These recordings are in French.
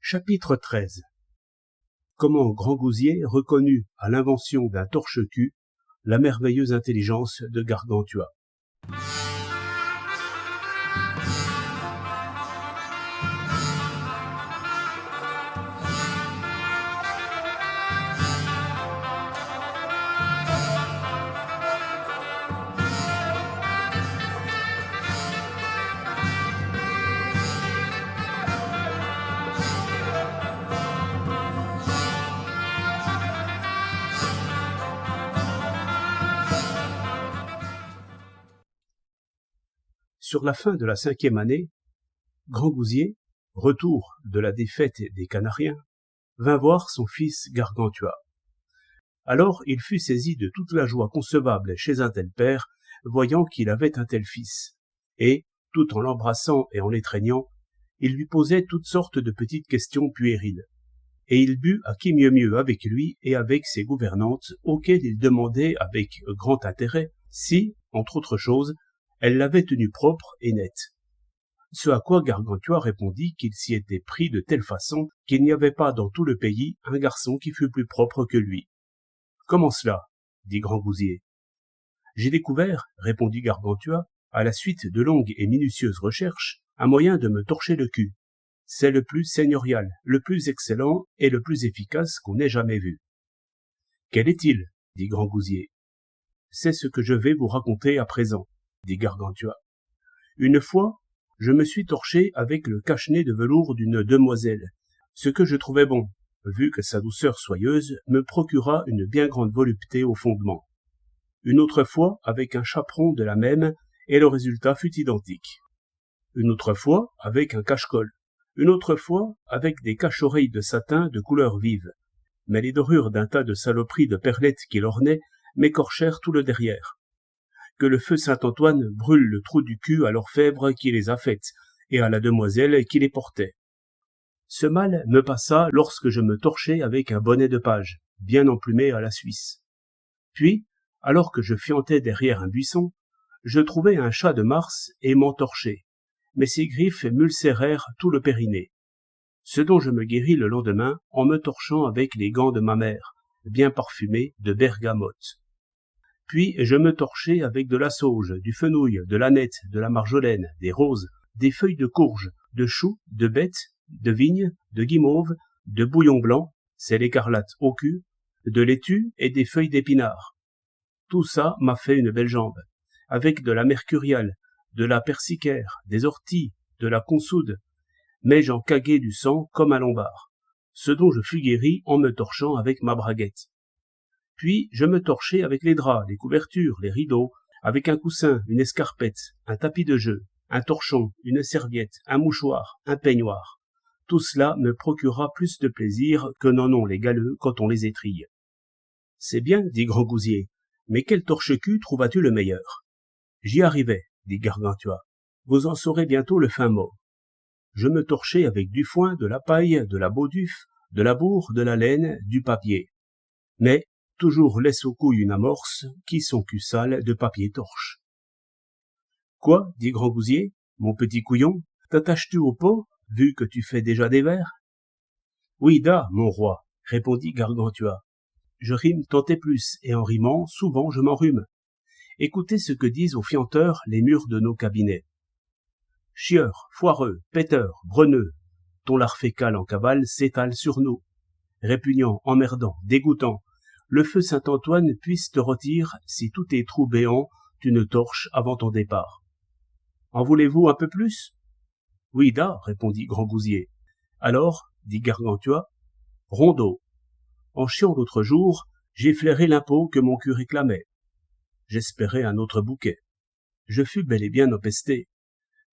Chapitre 13. Comment Grangousier reconnut à l'invention d'un torche-cul la merveilleuse intelligence de Gargantua. Sur la fin de la 5e année, Grangousier, retour de la défaite des Canariens, vint voir son fils Gargantua. Alors il fut saisi de toute la joie concevable chez un tel père, voyant qu'il avait un tel fils, et, tout en l'embrassant et en l'étreignant, il lui posait toutes sortes de petites questions puériles. Et il but à qui mieux avec lui et avec ses gouvernantes, auxquelles il demandait avec grand intérêt si, entre autres choses, elle l'avait tenu propre et nette. Ce à quoi Gargantua répondit qu'il s'y était pris de telle façon qu'il n'y avait pas dans tout le pays un garçon qui fût plus propre que lui. « Comment cela ?» dit Grangousier. « J'ai découvert, répondit Gargantua, à la suite de longues et minutieuses recherches, un moyen de me torcher le cul. C'est le plus seigneurial, le plus excellent et le plus efficace qu'on ait jamais vu. »« Quel est-il » dit Grangousier. « C'est ce que je vais vous raconter à présent, dit Gargantua. Une fois, je me suis torché avec le cache-nez de velours d'une demoiselle, ce que je trouvais bon, vu que sa douceur soyeuse me procura une bien grande volupté au fondement. Une autre fois avec un chaperon de la même, et le résultat fut identique. Une autre fois avec un cache-col. Une autre fois avec des cache-oreilles de satin de couleur vive. Mais les dorures d'un tas de saloperies de perlettes qui l'ornaient m'écorchèrent tout le derrière. Que le feu Saint-Antoine brûle le trou du cul à l'orfèvre qui les a faites, et à la demoiselle qui les portait. Ce mal me passa lorsque je me torchai avec un bonnet de page, bien emplumé à la Suisse. Puis, alors que je fiantais derrière un buisson, je trouvai un chat de Mars et m'entorchai, mais ses griffes m'ulcérèrent tout le périnée. Ce dont je me guéris le lendemain en me torchant avec les gants de ma mère, bien parfumés de bergamote. Puis je me torchai avec de la sauge, du fenouil, de l'aneth, de la marjolaine, des roses, des feuilles de courge, de choux, de bêtes, de vigne, de guimauve, de bouillon blanc, c'est l'écarlate au cul, de laitue et des feuilles d'épinard. Tout ça m'a fait une belle jambe, avec de la mercuriale, de la persicaire, des orties, de la consoude, mais j'en caguai du sang comme un lombard, ce dont je fus guéri en me torchant avec ma braguette. Puis je me torchai avec les draps, les couvertures, les rideaux, avec un coussin, une escarpette, un tapis de jeu, un torchon, une serviette, un mouchoir, un peignoir. Tout cela me procura plus de plaisir que n'en ont les galeux quand on les étrille. « C'est bien, dit Grangousier, mais quel torche-cul trouvas-tu le meilleur ?»« J'y arrivais, dit Gargantua. Vous en saurez bientôt le fin mot. Je me torchai avec du foin, de la paille, de la bauduffe, de la bourre, de la laine, du papier. Mais toujours laisse aux couilles une amorce, qui son cul sale de papier torche. « Quoi, dit Grangousier, mon petit couillon, t'attaches-tu au pot, vu que tu fais déjà des vers ?»« Oui, da, mon roi, répondit Gargantua. Je rime tant et plus, et en rimant, souvent je m'enrhume. Écoutez ce que disent aux fianteurs les murs de nos cabinets. Chieurs, foireux, péteurs, breneux, ton lard fécal en cavale s'étale sur nous. Répugnant, emmerdant, dégoûtant, le feu Saint-Antoine puisse te rôtir si tous tes trous béants tu ne torches avant ton départ. En voulez-vous un peu plus ? Oui, da, répondit Grangousier. Alors, dit Gargantua, rondeau. En chiant l'autre jour, j'ai flairé l'impôt que mon cul réclamait. J'espérais un autre bouquet. Je fus bel et bien empesté.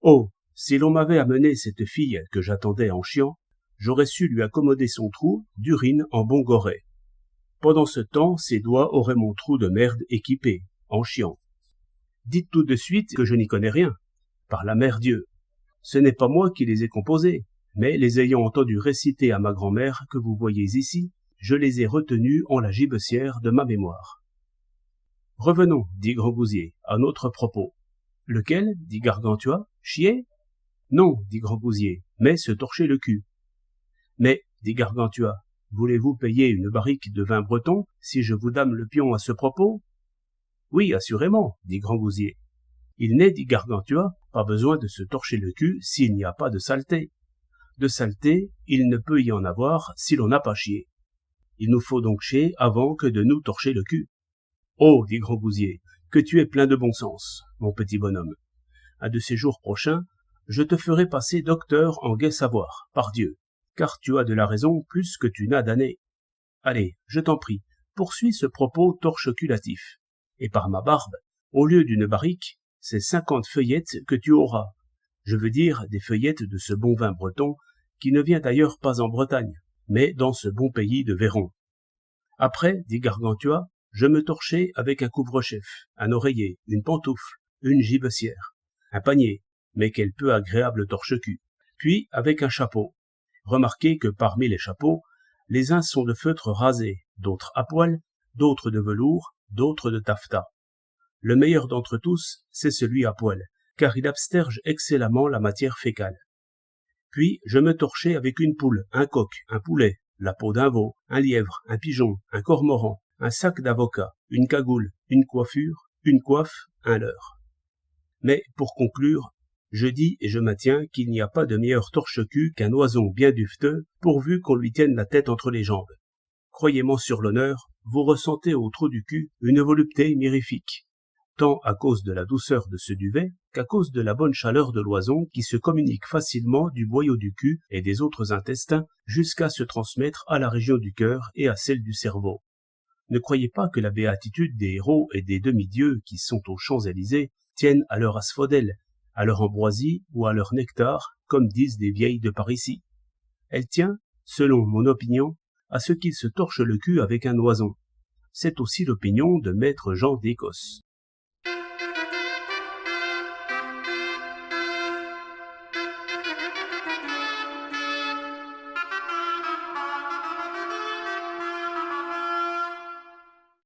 Oh, si l'on m'avait amené cette fille que j'attendais en chiant, j'aurais su lui accommoder son trou d'urine en bon goret. Pendant ce temps, ses doigts auraient mon trou de merde équipé, en chiant. Dites tout de suite que je n'y connais rien. Par la mère Dieu. Ce n'est pas moi qui les ai composés, mais les ayant entendus réciter à ma grand-mère que vous voyez ici, je les ai retenus en la gibecière de ma mémoire. Revenons, dit Grangousier, à notre propos. Lequel, dit Gargantua, chier ? Non, dit Grangousier, mais se torcher le cul. Mais, dit Gargantua, voulez-vous payer une barrique de vin breton si je vous dame le pion à ce propos? Oui, assurément, dit Grangousier. Il n'est, dit Gargantua, pas besoin de se torcher le cul s'il n'y a pas de saleté. De saleté, il ne peut y en avoir si l'on n'a pas chié. Il nous faut donc chier avant que de nous torcher le cul. Oh, dit Grangousier, que tu es plein de bon sens, mon petit bonhomme. Un de ces jours prochains, je te ferai passer docteur en gai savoir, par Dieu, car tu as de la raison plus que tu n'as d'années. Allez, je t'en prie, poursuis ce propos torcheculatif, et par ma barbe, au lieu d'une barrique, c'est 50 feuillettes que tu auras. Je veux dire des feuillettes de ce bon vin breton, qui ne vient d'ailleurs pas en Bretagne, mais dans ce bon pays de Véron. Après, dit Gargantua, je me torchai avec un couvre-chef, un oreiller, une pantoufle, une gibecière, un panier, mais quel peu agréable torche-cul, puis avec un chapeau. Remarquez que parmi les chapeaux, les uns sont de feutre rasé, d'autres à poil, d'autres de velours, d'autres de taffetas. Le meilleur d'entre tous, c'est celui à poil, car il absterge excellemment la matière fécale. Puis je me torchai avec une poule, un coq, un poulet, la peau d'un veau, un lièvre, un pigeon, un cormoran, un sac d'avocat, une cagoule, une coiffure, une coiffe, un leurre. Mais, pour conclure, je dis et je maintiens qu'il n'y a pas de meilleur torche-cul qu'un oison bien duveteux, pourvu qu'on lui tienne la tête entre les jambes. Croyez-moi sur l'honneur, vous ressentez au trou du cul une volupté mirifique, tant à cause de la douceur de ce duvet qu'à cause de la bonne chaleur de l'oison qui se communique facilement du boyau du cul et des autres intestins jusqu'à se transmettre à la région du cœur et à celle du cerveau. Ne croyez pas que la béatitude des héros et des demi-dieux qui sont aux Champs-Élysées tienne à leur asphodèle, à leur ambroisie ou à leur nectar, comme disent des vieilles de par ici. Elle tient, selon mon opinion, à ce qu'ils se torchent le cul avec un oison. C'est aussi l'opinion de maître Jean d'Écosse.